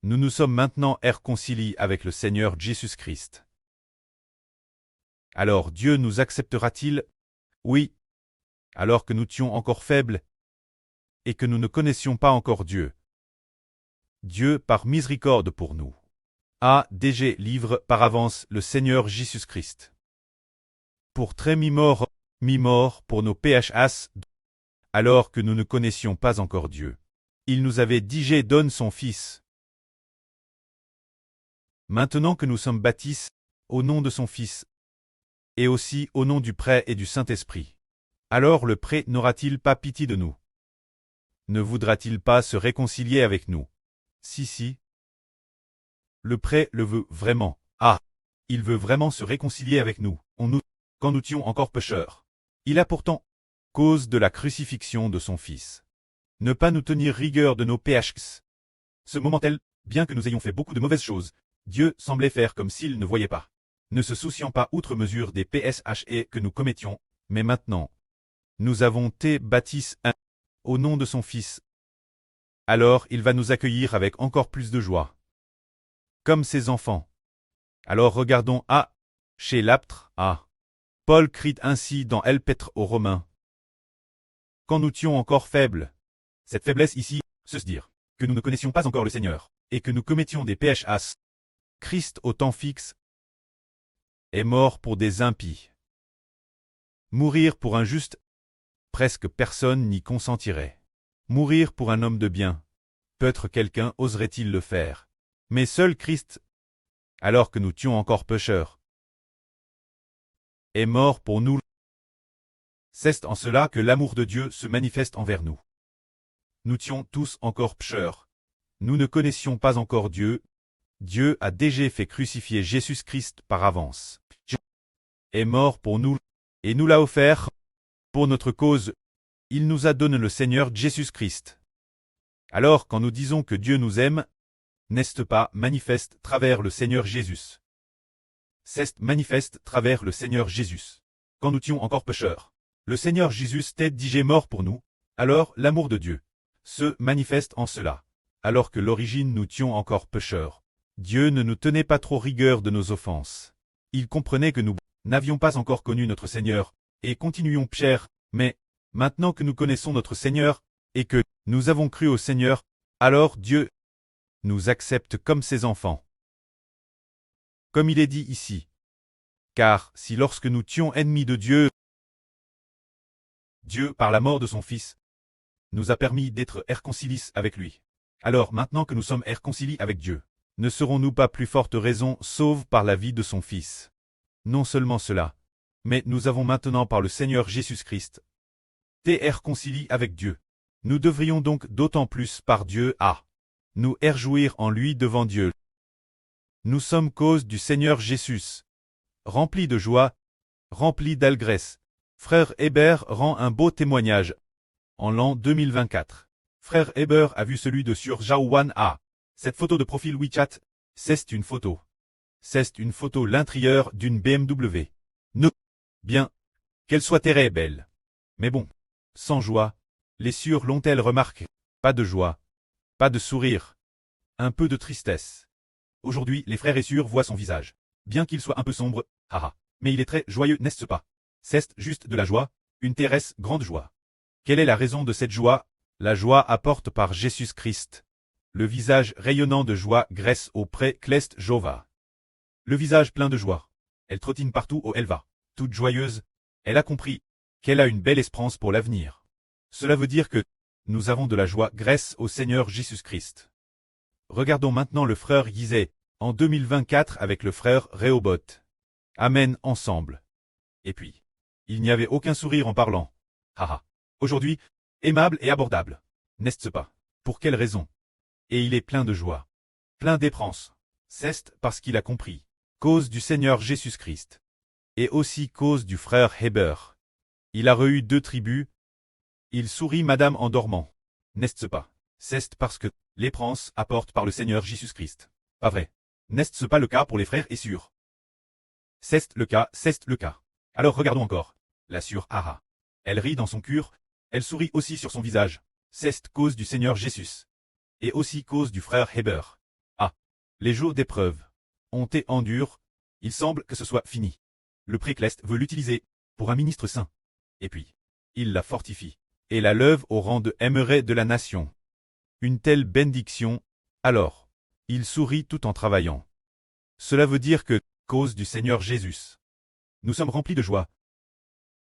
Nous nous sommes maintenant réconciliés avec le Seigneur Jésus-Christ. Alors Dieu nous acceptera-t-il? Oui, alors que nous étions encore faibles et que nous ne connaissions pas encore Dieu. Dieu par miséricorde pour nous. A.D.G. livre par avance le Seigneur Jésus-Christ. Pour très mi-mort pour nos PHS, alors que nous ne connaissions pas encore Dieu. Il nous avait dit J donne son Fils. Maintenant que nous sommes baptisés, au nom de son Fils, et aussi au nom du Prêtre et du Saint-Esprit. Alors le Prêtre n'aura-t-il pas pitié de nous? Ne voudra-t-il pas se réconcilier avec nous? Si. Le Prêtre le veut vraiment. Il veut vraiment se réconcilier avec nous, quand nous étions encore pécheurs. Il a pourtant, cause de la crucifixion de son Fils, ne pas nous tenir rigueur de nos péchés. Ce moment-là, bien que nous ayons fait beaucoup de mauvaises choses, Dieu semblait faire comme s'il ne voyait pas, ne se souciant pas outre mesure des péchés que nous commettions, mais maintenant, nous avons été baptisés au nom de son Fils. Alors il va nous accueillir avec encore plus de joie, comme ses enfants. Alors regardons chez l'apôtre Paul crie ainsi dans L'Épître aux Romains. Quand nous étions encore faibles, cette faiblesse ici, c'est se dire que nous ne connaissions pas encore le Seigneur, et que nous commettions des péchés. Christ au temps fixe est mort pour des impies. Mourir pour un juste, presque personne n'y consentirait. Mourir pour un homme de bien, peut-être quelqu'un oserait-il le faire. Mais seul Christ, alors que nous étions encore pécheurs, est mort pour nous. C'est en cela que l'amour de Dieu se manifeste envers nous. Nous étions tous encore pécheurs. Nous ne connaissions pas encore Dieu. Dieu a déjà fait crucifier Jésus-Christ par avance. Est mort pour nous, et nous l'a offert. Pour notre cause, il nous a donné le Seigneur Jésus-Christ. Alors quand nous disons que Dieu nous aime, n'est-ce pas manifeste travers le Seigneur Jésus? C'est manifeste travers le Seigneur Jésus. Quand nous étions encore pécheurs, le Seigneur Jésus t'est déjà mort pour nous, alors l'amour de Dieu se manifeste en cela. Alors que l'origine nous étions encore pécheurs, Dieu ne nous tenait pas trop rigueur de nos offenses. Il comprenait que nous n'avions pas encore connu notre Seigneur, et continuions pécheurs, mais maintenant que nous connaissons notre Seigneur, et que nous avons cru au Seigneur, alors Dieu nous accepte comme ses enfants. Comme il est dit ici. Car si lorsque nous étions ennemis de Dieu, Dieu, par la mort de son Fils, nous a permis d'être réconciliés avec lui. Alors maintenant que nous sommes réconciliés avec Dieu, ne serons-nous pas plus forte raison sauve par la vie de son Fils? Non seulement cela, mais nous avons maintenant par le Seigneur Jésus-Christ été réconciliés avec Dieu. Nous devrions donc d'autant plus par Dieu nous réjouir en lui devant Dieu. Nous sommes cause du Seigneur Jésus. Remplis de joie, remplis d'allégresse. Frère Hébert rend un beau témoignage. En l'an 2024, Frère Hébert a vu celui de sur Jaouan Cette photo de profil WeChat, c'est une photo. C'est une photo l'intérieur d'une BMW. Bien, qu'elle soit très belle. Mais bon, sans joie, les sûres l'ont-elles remarqué? Pas de joie, pas de sourire, un peu de tristesse. Aujourd'hui, les frères et sœurs voient son visage. Bien qu'il soit un peu sombre, mais il est très joyeux, n'est-ce pas? C'est juste de la joie, une terresse grande joie. Quelle est la raison de cette joie? La joie apporte par Jésus-Christ. Le visage rayonnant de joie graisse auprès Clest Jova. Le visage plein de joie. Elle trottine partout où elle va. Toute joyeuse, elle a compris qu'elle a une belle espérance pour l'avenir. Cela veut dire que nous avons de la joie grâce au Seigneur Jésus-Christ. Regardons maintenant le frère Yizé, en 2024 avec le frère Rehoboth. Amen ensemble. Et puis, il n'y avait aucun sourire en parlant. Aujourd'hui, aimable et abordable. N'est-ce pas? Pour quelle raison? Et il est plein de joie. Plein d'espérance. C'est parce qu'il a compris. Cause du Seigneur Jésus-Christ. Et aussi cause du frère Heber. Il a reçu 2 tribus. Il sourit madame en dormant. N'est-ce pas? C'est parce que l'espérance apporte par le Seigneur Jésus-Christ. Pas vrai? N'est-ce pas le cas pour les frères et sœurs? C'est le cas, c'est le cas. Alors regardons encore. La sœur elle rit dans son cœur, elle sourit aussi sur son visage. C'est cause du Seigneur Jésus. Et aussi cause du frère Heber. Les jours d'épreuve ont été endurés, il semble que ce soit fini. Le précleste veut l'utiliser pour un ministre saint. Et puis, il la fortifie et la lève au rang de aimerait de la nation. Une telle bénédiction, alors, il sourit tout en travaillant. Cela veut dire que, cause du Seigneur Jésus, nous sommes remplis de joie,